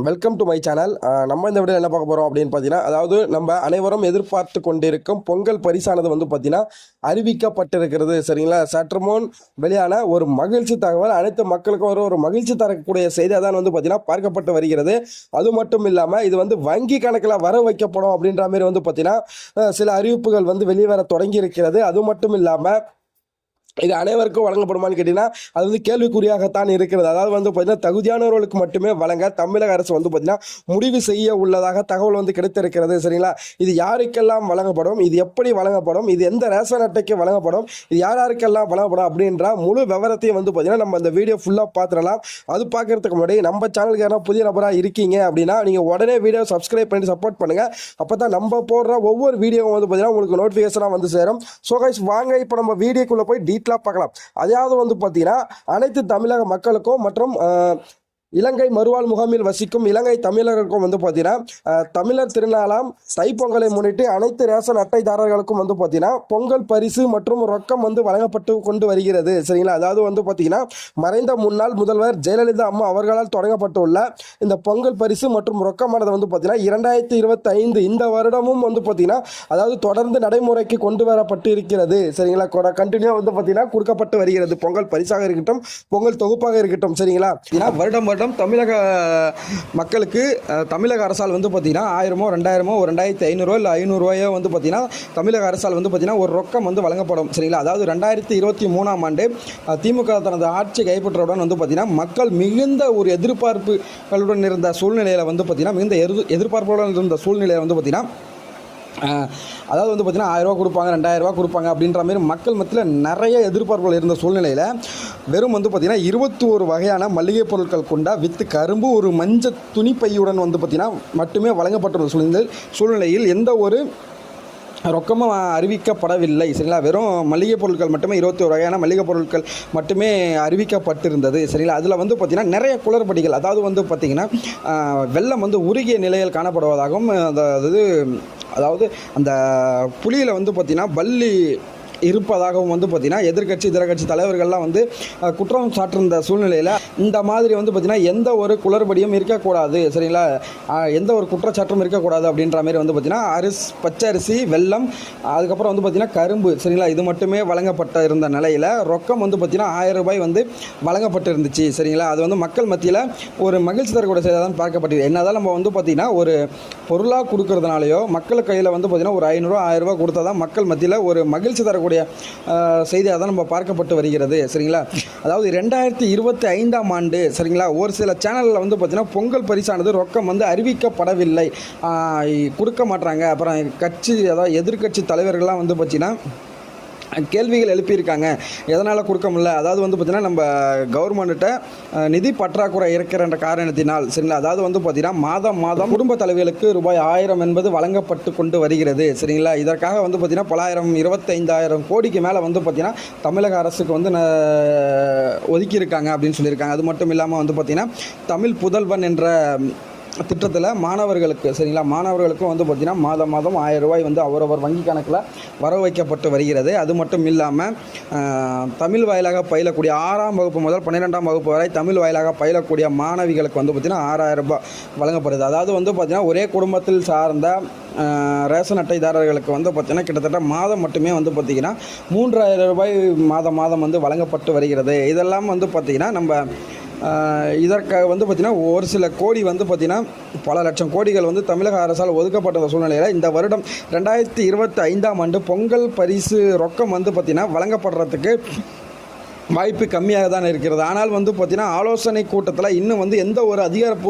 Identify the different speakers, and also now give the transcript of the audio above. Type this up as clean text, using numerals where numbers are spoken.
Speaker 1: Welcome to my channel. நம்ம இந்த video என்ன பார்க்க போகிறோம் அப்படின்னு பார்த்தீங்கன்னா, அதாவது நம்ம அனைவரும் எதிர்பார்த்து கொண்டிருக்கும் பொங்கல் பரிசானது வந்து பார்த்தீங்கன்னா அறிவிக்கப்பட்டிருக்கிறது. சரிங்களா? சற்று முன் வெளியான ஒரு மகிழ்ச்சி தகவல், அனைத்து மக்களுக்கும் ஒரு மகிழ்ச்சி தரக்கூடிய செய்தி தான் வந்து பார்த்தீங்கன்னா பார்க்கப்பட்டு வருகிறது. அது மட்டும் இல்லாமல் இது வந்து வங்கி கணக்கில் வர வைக்கப்படும் அப்படின்ற மாதிரி வந்து பார்த்தீங்கன்னா சில அறிவிப்புகள் வந்து வெளிவர தொடங்கி இருக்கிறது. அது மட்டும் இல்லாமல் இது அனைவருக்கும் வழங்கப்படுமான்னு கேட்டீங்கன்னா அது வந்து கேள்விக்குறியாகத்தான் இருக்கிறது. அதாவது வந்து பார்த்தீங்கன்னா தகுதியானவர்களுக்கு மட்டுமே வழங்க தமிழக அரசு வந்து பார்த்தீங்கன்னா முடிவு செய்ய உள்ளதாக தகவல் வந்து கிடைத்திருக்கிறது. சரிங்களா? இது யாருக்கெல்லாம் வழங்கப்படும், இது எப்படி வழங்கப்படும், இது எந்த ரேஷன் அட்டைக்கு வழங்கப்படும், இது யார் யாருக்கெல்லாம் வழங்கப்படும் அப்படின்ற முழு விவரத்தையும் வந்து பார்த்தீங்கன்னா நம்ம இந்த வீடியோ ஃபுல்லாக பார்த்துடலாம். அது பார்க்கறதுக்கு முன்னாடி நம்ம சேனலுக்கு யாராவது புதிய நபராக இருக்கீங்க அப்படின்னா நீங்கள் உடனே வீடியோ சப்ஸ்கிரைப் பண்ணி சப்போர்ட் பண்ணுங்கள். அப்போ தான் நம்ம போடுற ஒவ்வொரு வீடியோவும் வந்து பார்த்தீங்கன்னா உங்களுக்கு நோட்டிஃபிகேஷனாக வந்து சேரும். ஸோ கைஸ், வாங்க இப்போ நம்ம வீடியோக்குள்ளே போய் பார்க்கலாம். அதாவது வந்து பார்த்தீங்கன்னா அனைத்து தமிழக மக்களுக்கும் மற்றும் இலங்கை மறுவாழ் முகாமில் வசிக்கும் இலங்கை தமிழர்களுக்கும் வந்து பார்த்தீங்கன்னா தமிழர் திருநாளாம் தைப்பொங்கலை முன்னிட்டு அனைத்து ரேஷன் அட்டைதாரர்களுக்கும் வந்து பார்த்தீங்கன்னா பொங்கல் பரிசு மற்றும் ரொக்கம் வந்து வழங்கப்பட்டு கொண்டு வருகிறது. சரிங்களா? அதாவது வந்து பார்த்தீங்கன்னா மறைந்த முன்னாள் முதல்வர் ஜெயலலிதா அம்மா அவர்களால் தொடங்கப்பட்டுள்ள இந்த பொங்கல் பரிசு மற்றும் ரொக்கமானது வந்து பார்த்தீங்கன்னா 2025 இந்த வருடமும் வந்து பார்த்தீங்கன்னா அதாவது தொடர்ந்து நடைமுறைக்கு கொண்டு வரப்பட்டு இருக்கிறது. சரிங்களா? கண்டினியூ வந்து பார்த்தீங்கன்னா கொடுக்கப்பட்டு வருகிறது. பொங்கல் பரிசாக இருக்கட்டும், பொங்கல் தொகுப்பாக இருக்கட்டும். சரிங்களா? வருடம் தமிழக மக்களுக்கு தமிழக அரசால் வந்து பார்த்தீங்கன்னா 1000 2000 ஒரு 2500 இல்லை 500 ரூபாயோ வந்து பார்த்தீங்கன்னா தமிழக அரசால் வந்து பார்த்தீங்கன்னா ஒரு ரொக்கம் வந்து வழங்கப்படும். சரிங்களா? அதாவது 2023ஆம் ஆண்டு திமுக தனது ஆட்சி கைப்பற்றவுடன் வந்து பார்த்தீங்கன்னா மக்கள் மிகுந்த ஒரு எதிர்பார்ப்புகளுடன் இருந்த சூழ்நிலையில் வந்து பார்த்தீங்கன்னா எதிர்பார்ப்புடன் இருந்த சூழ்நிலையை வந்து பார்த்தீங்கன்னா அதாவது வந்து பார்த்தீங்கன்னா 1000 ரூபா கொடுப்பாங்க, 2000 ரூபா கொடுப்பாங்க அப்படின்ற மாதிரி மக்கள் மத்தியில் நிறைய எதிர்பார்ப்புகள் இருந்த சூழ்நிலையில் வெறும் வந்து பார்த்தீங்கன்னா 21 வகையான மளிகை பொருட்கள் கொண்ட வித்து கரும்பு ஒரு மஞ்சள் துணிப்பையுடன் வந்து பார்த்தீங்கன்னா மட்டுமே வழங்கப்பட்டுள்ள சூழ்நிலையில் எந்த ஒரு ரொக்கமாக அறிவிக்கப்படவில்லை. சரிங்களா? வெறும் மளிகை பொருட்கள் மட்டுமே 21 வகையான மளிகை பொருட்கள் மட்டுமே அறிவிக்கப்பட்டிருந்தது. சரிங்களா? அதில் வந்து பார்த்திங்கன்னா நிறைய குளறுபடிகள், அதாவது வந்து பார்த்திங்கன்னா வெள்ளம் வந்து உருகிய நிலையில் காணப்படுவதாகவும் அதாவது அந்த புளியில் வந்து பார்த்திங்கன்னா பல்லி இருப்பதாகவும் வந்து பார்த்திங்கன்னா எதிர்கட்சி தலைவர்கள்லாம் வந்து குற்றம் சாட்டிருந்த சூழ்நிலையில் இந்த மாதிரி வந்து பார்த்திங்கன்னா எந்த ஒரு குளறுபடியும் இருக்கக்கூடாது. சரிங்களா? எந்த ஒரு குற்றச்சாட்டும் இருக்கக்கூடாது அப்படின்ற மாதிரி வந்து பார்த்திங்கன்னா பச்சை அரிசி, வெல்லம், அதுக்கப்புறம் வந்து பார்த்திங்கன்னா கரும்பு, சரிங்களா, இது மட்டுமே வழங்கப்பட்ட இருந்த நிலையில் ரொக்கம் வந்து பார்த்திங்கன்னா 1000 ரூபாய் வந்து வழங்கப்பட்டு இருந்துச்சு. சரிங்களா? அது வந்து மக்கள் மத்தியில் ஒரு மகிழ்ச்சி தரக்கூடிய செய்தியாக தான் பார்க்கப்பட்டது. என்னதான் நம்ம வந்து பார்த்திங்கன்னா ஒரு பொருளாக கொடுக்கறதுனாலையோ மக்கள் கையில் வந்து பார்த்திங்கன்னா ஒரு 500 1000 ரூபா கொடுத்தா தான் மக்கள் மத்தியில் ஒரு மகிழ்ச்சி தரக்கூடிய செய்தியாக தான் நம்ம பார்க்கப்பட்டு வருகிறது. சரிங்களா? அதாவது 2025ஆம் ஆண்டு சரிங்களா ஒரு சில சேனலில் வந்து பார்த்தீங்கன்னா பொங்கல் பரிசானது ரொக்கம் வந்து அறிவிக்கப்படவில்லை, கொடுக்க மாட்டாங்க. அப்புறம் அதாவது எதிர்கட்சி தலைவர்கள்லாம் வந்து பார்த்தீங்கன்னா கேள்விகள் எழுப்பியிருக்காங்க, எதனால் கொடுக்க முடியல. அதாவது வந்து பார்த்திங்கன்னா நம்ம கவர்மெண்ட்டை நிதி பற்றாக்குறை இருக்கிற காரணத்தினால். சரிங்களா? அதாவது வந்து பார்த்திங்கன்னா மாதம் குடும்ப தலைவர்களுக்கு ரூபாய் 1000 என்பது வழங்கப்பட்டு கொண்டு வருகிறது. சரிங்களா? இதற்காக வந்து பார்த்திங்கன்னா 25,000 கோடிக்கு மேலே வந்து பார்த்திங்கன்னா தமிழக அரசுக்கு வந்து ஒதுக்கியிருக்காங்க அப்படின்னு சொல்லியிருக்காங்க. அது மட்டும் இல்லாமல் வந்து பார்த்திங்கன்னா தமிழ் புதல்வன் என்ற திட்டத்தில் மாணவர்களுக்கு, சரிங்களா, மாணவர்களுக்கும் வந்து பார்த்திங்கன்னா மாதம் 1000 ரூபாய் வந்து அவரவர் வங்கி கணக்கில் வர வைக்கப்பட்டு வருகிறது. அது மட்டும் இல்லாமல் தமிழ் வாயிலாக பயிலக்கூடிய 6ஆம் வகுப்பு முதல் 12ஆம் வகுப்பு வரை தமிழ் வாயிலாக பயிலக்கூடிய மாணவிகளுக்கு வந்து பார்த்திங்கன்னா 6000 ரூபாய் வழங்கப்படுது. அதாவது வந்து பார்த்திங்கன்னா ஒரே குடும்பத்தில் சார்ந்த ரேஷன் அட்டைதாரர்களுக்கு வந்து பார்த்திங்கன்னா கிட்டத்தட்ட மாதம் மட்டுமே வந்து பார்த்திங்கன்னா 3000 ரூபாய் மாதம் வந்து வழங்கப்பட்டு வருகிறது. இதெல்லாம் வந்து பார்த்திங்கன்னா நம்ம இதற்காக வந்து பார்த்திங்கன்னா ஒரு சில கோடி வந்து பார்த்திங்கன்னா பல லட்சம் கோடிகள் வந்து தமிழக அரசால் ஒதுக்கப்பட்ட சூழ்நிலையில் இந்த வருடம் 2025ஆம் ஆண்டு பொங்கல் பரிசு ரொக்கம் வந்து பார்த்திங்கன்னா வழங்கப்படுறதுக்கு வாய்ப்பு கம்மியாக தான் இருக்கிறது. ஆனால் வந்து பார்த்திங்கன்னா ஆலோசனை கூட்டத்தில் இன்னும் வந்து எந்த ஒரு அதிகாரப்பூர்வ